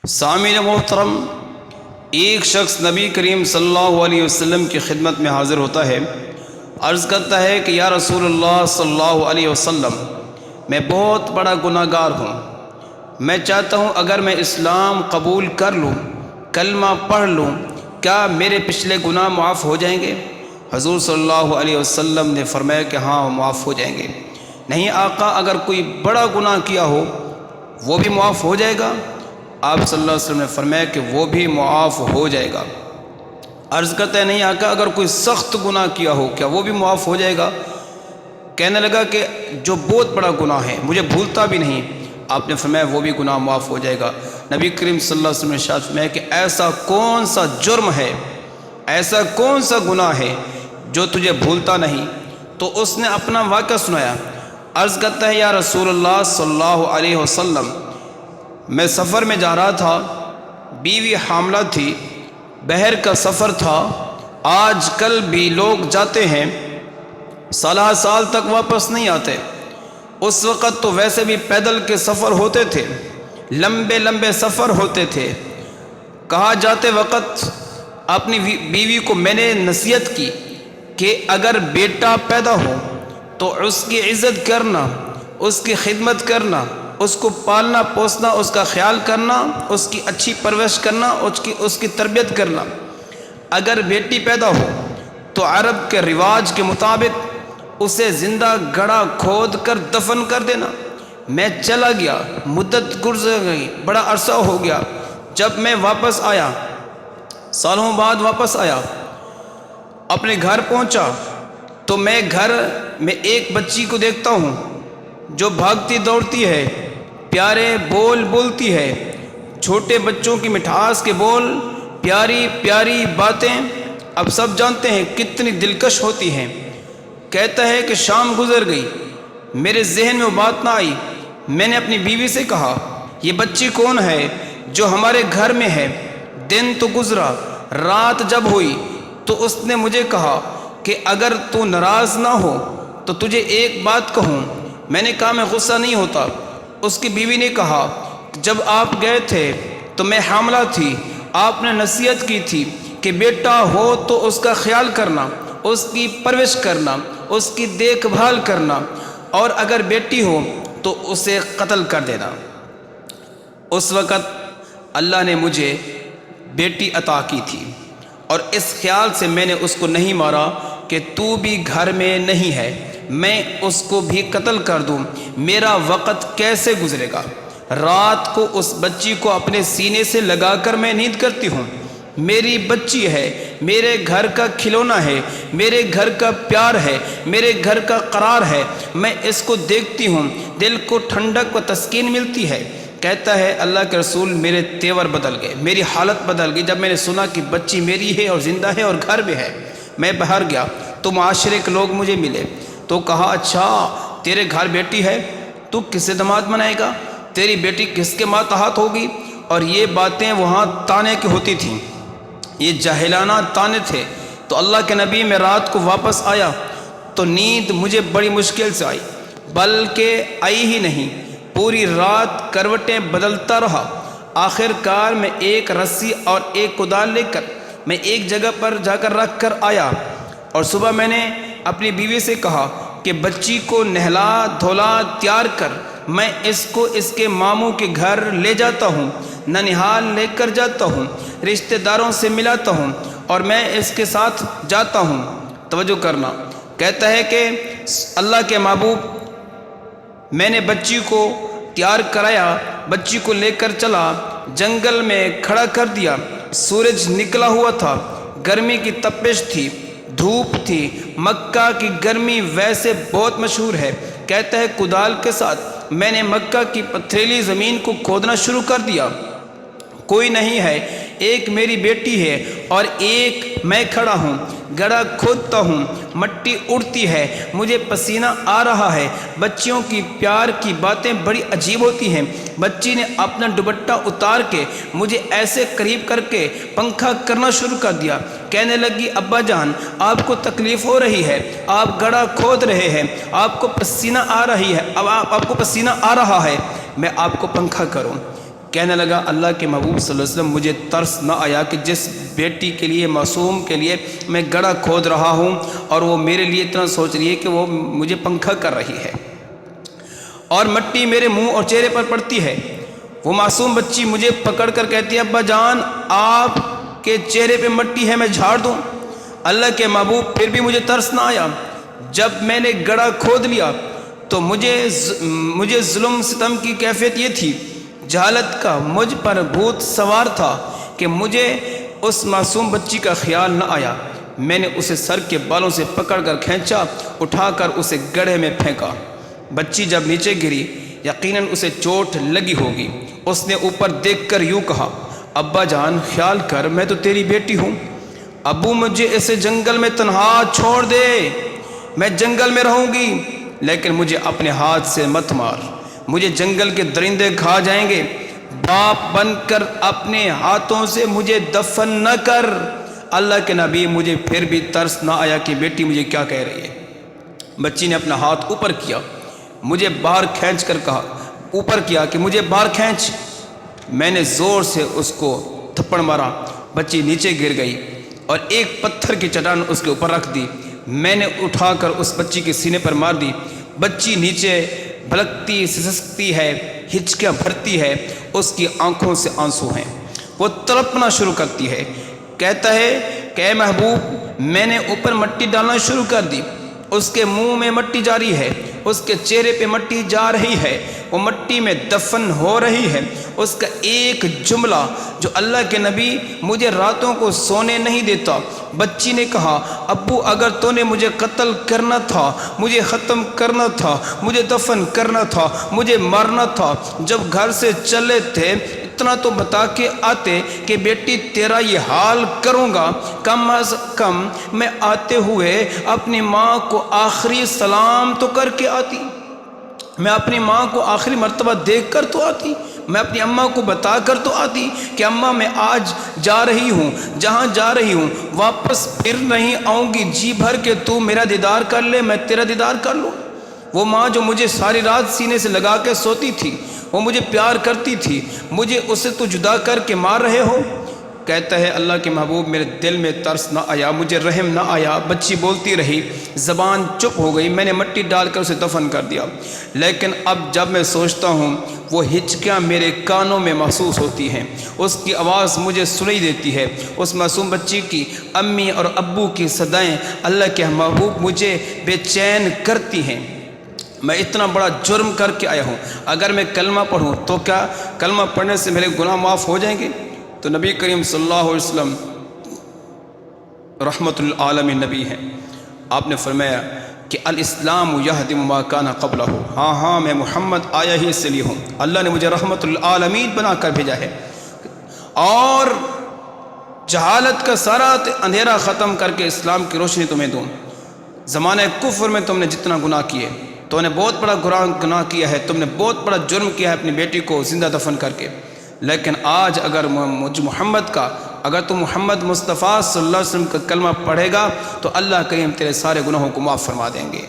سامعین محترم، ایک شخص نبی کریم صلی اللہ علیہ وسلم کی خدمت میں حاضر ہوتا ہے، عرض کرتا ہے کہ یا رسول اللہ صلی اللہ علیہ وسلم، میں بہت بڑا گناہ گار ہوں، میں چاہتا ہوں اگر میں اسلام قبول کر لوں، کلمہ پڑھ لوں، کیا میرے پچھلے گناہ معاف ہو جائیں گے؟ حضور صلی اللہ علیہ وسلم نے فرمایا کہ ہاں معاف ہو جائیں گے۔ نہیں آقا، اگر کوئی بڑا گناہ کیا ہو وہ بھی معاف ہو جائے گا؟ آپ صلی اللہ علیہ وسلم نے فرمایا کہ وہ بھی معاف ہو جائے گا۔ عرض کرتا ہے نہیں آقا، اگر کوئی سخت گناہ کیا ہو کیا وہ بھی معاف ہو جائے گا؟ کہنے لگا کہ جو بہت بڑا گناہ ہے، مجھے بھولتا بھی نہیں۔ آپ نے فرمایا وہ بھی گناہ معاف ہو جائے گا۔ نبی کریم صلی اللہ علیہ وسلم نے ارشاد فرمایا کہ ایسا کون سا جرم ہے، ایسا کون سا گناہ ہے جو تجھے بھولتا نہیں؟ تو اس نے اپنا واقعہ سنایا۔ عرض کرتا ہے یا رسول اللہ صلی اللہ علیہ وسلم، میں سفر میں جا رہا تھا، بیوی حاملہ تھی، بحر کا سفر تھا۔ آج کل بھی لوگ جاتے ہیں، سالہ سال تک واپس نہیں آتے۔ اس وقت تو ویسے بھی پیدل کے سفر ہوتے تھے، لمبے لمبے سفر ہوتے تھے۔ کہا جاتے وقت اپنی بیوی کو میں نے نصیحت کی کہ اگر بیٹا پیدا ہو تو اس کی عزت کرنا، اس کی خدمت کرنا، اس کو پالنا پوسنا، اس کا خیال کرنا، اس کی اچھی پرورش کرنا، اس کی تربیت کرنا۔ اگر بیٹی پیدا ہو تو عرب کے رواج کے مطابق اسے زندہ گڑھا کھود کر دفن کر دینا۔ میں چلا گیا، مدت گزر گئی، بڑا عرصہ ہو گیا۔ جب میں واپس آیا، سالوں بعد واپس آیا، اپنے گھر پہنچا تو میں گھر میں ایک بچی کو دیکھتا ہوں جو بھاگتی دوڑتی ہے، پیارے بول بولتی ہے، چھوٹے بچوں کی مٹھاس کے بول، پیاری پیاری باتیں اب سب جانتے ہیں کتنی دلکش ہوتی ہیں۔ کہتا ہے کہ شام گزر گئی، میرے ذہن میں وہ بات نہ آئی۔ میں نے اپنی بیوی سے کہا یہ بچی کون ہے جو ہمارے گھر میں ہے؟ دن تو گزرا، رات جب ہوئی تو اس نے مجھے کہا کہ اگر تو ناراض نہ ہو تو تجھے ایک بات کہوں۔ میں نے کہا میں غصہ نہیں ہوتا۔ اس کی بیوی نے کہا جب آپ گئے تھے تو میں حاملہ تھی، آپ نے نصیحت کی تھی کہ بیٹا ہو تو اس کا خیال کرنا، اس کی پرورش کرنا، اس کی دیکھ بھال کرنا، اور اگر بیٹی ہو تو اسے قتل کر دینا۔ اس وقت اللہ نے مجھے بیٹی عطا کی تھی اور اس خیال سے میں نے اس کو نہیں مارا کہ تو بھی گھر میں نہیں ہے، میں اس کو بھی قتل کر دوں، میرا وقت کیسے گزرے گا؟ رات کو اس بچی کو اپنے سینے سے لگا کر میں نیند کرتی ہوں۔ میری بچی ہے، میرے گھر کا کھلونا ہے، میرے گھر کا پیار ہے، میرے گھر کا قرار ہے۔ میں اس کو دیکھتی ہوں، دل کو ٹھنڈک و تسکین ملتی ہے۔ کہتا ہے اللہ کے رسول، میرے تیور بدل گئے، میری حالت بدل گئی جب میں نے سنا کہ بچی میری ہے اور زندہ ہے اور گھر میں ہے۔ میں باہر گیا تو معاشرے کے لوگ مجھے ملے تو کہا اچھا تیرے گھر بیٹی ہے، تو کس سے داماد بنائے گا؟ تیری بیٹی کس کے ماتحت ہوگی؟ اور یہ باتیں وہاں تانے کی ہوتی تھیں، یہ جاہلانہ تانے تھے۔ تو اللہ کے نبی، میں رات کو واپس آیا تو نیند مجھے بڑی مشکل سے آئی، بلکہ آئی ہی نہیں، پوری رات کروٹیں بدلتا رہا۔ آخر کار میں ایک رسی اور ایک کدال لے کر میں ایک جگہ پر جا کر رکھ کر آیا، اور صبح میں نے اپنی بیوی سے کہا کہ بچی کو نہلا دھولا تیار کر، میں اس کو اس کے ماموں کے گھر لے جاتا ہوں، ننہال لے کر جاتا ہوں، رشتہ داروں سے ملاتا ہوں، اور میں اس کے ساتھ جاتا ہوں۔ توجہ کرنا، کہتا ہے کہ اللہ کے محبوب، میں نے بچی کو تیار کرایا، بچی کو لے کر چلا، جنگل میں کھڑا کر دیا۔ سورج نکلا ہوا تھا، گرمی کی تپش تھی، دھوپ تھی۔ مکہ کی گرمی ویسے بہت مشہور ہے۔ کہتا ہے کدال کے ساتھ میں نے مکہ کی پتھریلی زمین کو کھودنا شروع کر دیا، کوئی نہیں ہے، ایک میری بیٹی ہے اور ایک میں کھڑا ہوں، گڑھا کھودتا ہوں، مٹی اڑتی ہے، مجھے پسینہ آ رہا ہے۔ بچیوں کی پیار کی باتیں بڑی عجیب ہوتی ہیں۔ بچی نے اپنا دوپٹہ اتار کے مجھے ایسے قریب کر کے پنکھا کرنا شروع کر دیا۔ کہنے لگی ابا جان، آپ کو تکلیف ہو رہی ہے، آپ گڑھا کھود رہے ہیں، آپ کو پسینہ آ رہا ہے، میں آپ کو پنکھا کروں۔ کہنے لگا اللہ کے محبوب صلی اللہ علیہ وسلم مجھے ترس نہ آیا کہ جس بیٹی کے لیے معصوم کے لیے میں گڑھا کھود رہا ہوں اور وہ میرے لیے اتنا سوچ رہی ہے کہ وہ مجھے پنکھا کر رہی ہے اور مٹی میرے منہ اور چہرے پر پڑتی ہے۔ وہ معصوم بچی مجھے پکڑ کر کہتی ہے ابا جان آپ کے چہرے پہ مٹی ہے میں جھاڑ دوں؟ اللہ کے محبوب پھر بھی مجھے ترس نہ آیا۔ جب میں نے گڑھا کھود لیا تو مجھے ظلم ستم کی کیفیت یہ تھی، جہالت کا مجھ پر بھوت سوار تھا کہ مجھے اس معصوم بچی کا خیال نہ آیا۔ میں نے اسے سر کے بالوں سے پکڑ کر کھینچا، اٹھا کر اسے گڑھے میں پھینکا۔ بچی جب نیچے گری یقیناً اسے چوٹ لگی ہوگی۔ اس نے اوپر دیکھ کر یوں کہا ابا جان خیال کر میں تو تیری بیٹی ہوں، ابو مجھے اسے جنگل میں تنہا چھوڑ دے، میں جنگل میں رہوں گی لیکن مجھے اپنے ہاتھ سے مت مار، مجھے جنگل کے درندے کھا جائیں گے، باپ بن کر اپنے ہاتھوں سے مجھے دفن نہ کر۔ اللہ کے نبی مجھے پھر بھی ترس نہ آیا کہ بیٹی مجھے کیا کہہ رہی ہے۔ بچی نے اپنا ہاتھ اوپر کیا، مجھے باہر کھینچ کر کہا اوپر کیا کہ مجھے باہر کھینچ۔ میں نے زور سے اس کو تھپڑ مارا، بچی نیچے گر گئی اور ایک پتھر کی چٹان اس کے اوپر رکھ دی۔ میں نے اٹھا کر اس بچی کے سینے پر مار دی۔ بچی نیچے بھلکتی سسکتی ہے، ہچکیاں بھرتی ہے، اس کی آنکھوں سے آنسو ہیں، وہ تڑپنا شروع کرتی ہے۔ کہتا ہے کہ اے محبوب میں نے اوپر مٹی ڈالنا شروع کر دی، اس کے منہ میں مٹی جاری ہے، اس کے چہرے پہ مٹی جا رہی ہے، وہ مٹی میں دفن ہو رہی ہے۔ اس کا ایک جملہ جو اللہ کے نبی مجھے راتوں کو سونے نہیں دیتا۔ بچی نے کہا ابو اگر تو نے مجھے قتل کرنا تھا، مجھے ختم کرنا تھا، مجھے دفن کرنا تھا، مجھے مارنا تھا، جب گھر سے چلے تھے اتنا تو بتا کے آتے کہ بیٹی تیرا یہ حال کروں گا، کم از کم میں آتے ہوئے اپنی ماں کو آخری سلام تو کر کے آتی، میں اپنی ماں کو آخری مرتبہ دیکھ کر تو آتی، میں اپنی اماں کو بتا کر تو آتی کہ اماں میں آج جا رہی ہوں، جہاں جا رہی ہوں واپس پھر نہیں آؤں گی، جی بھر کے تو میرا دیدار کر لے میں تیرا دیدار کر لوں۔ وہ ماں جو مجھے ساری رات سینے سے لگا کے سوتی تھی، وہ مجھے پیار کرتی تھی، مجھے اسے تو جدا کر کے مار رہے ہو۔ کہتا ہے اللہ کے محبوب میرے دل میں ترس نہ آیا، مجھے رحم نہ آیا۔ بچی بولتی رہی، زبان چپ ہو گئی، میں نے مٹی ڈال کر اسے دفن کر دیا، لیکن اب جب میں سوچتا ہوں وہ ہچکیاں میرے کانوں میں محسوس ہوتی ہیں، اس کی آواز مجھے سنائی دیتی ہے، اس معصوم بچی کی امی اور ابو کی صدائیں اللہ کے محبوب مجھے بے چین کرتی ہیں۔ میں اتنا بڑا جرم کر کے آیا ہوں، اگر میں کلمہ پڑھوں تو کیا کلمہ پڑھنے سے میرے گناہ معاف ہو جائیں گے؟ تو نبی کریم صلی اللہ علیہ وسلم رحمت العالمین نبی ہیں، آپ نے فرمایا کہ الاسلام یہدم ما کان قبلہ، ہاں میں محمد آیا ہی اس لیے ہوں، اللہ نے مجھے رحمت العالمین بنا کر بھیجا ہے اور جہالت کا سارا اندھیرا ختم کر کے اسلام کی روشنی تمہیں دوں۔ زمانہ کفر میں تم نے جتنا گناہ کیے، تو نے بہت بڑا گناہ کیا ہے، تم نے بہت بڑا جرم کیا ہے اپنی بیٹی کو زندہ دفن کر کے، لیکن آج اگر محمد کا اگر تو محمد مصطفیٰ صلی اللہ علیہ وسلم کا کلمہ پڑھے گا تو اللہ کریم تیرے سارے گناہوں کو معاف فرما دیں گے۔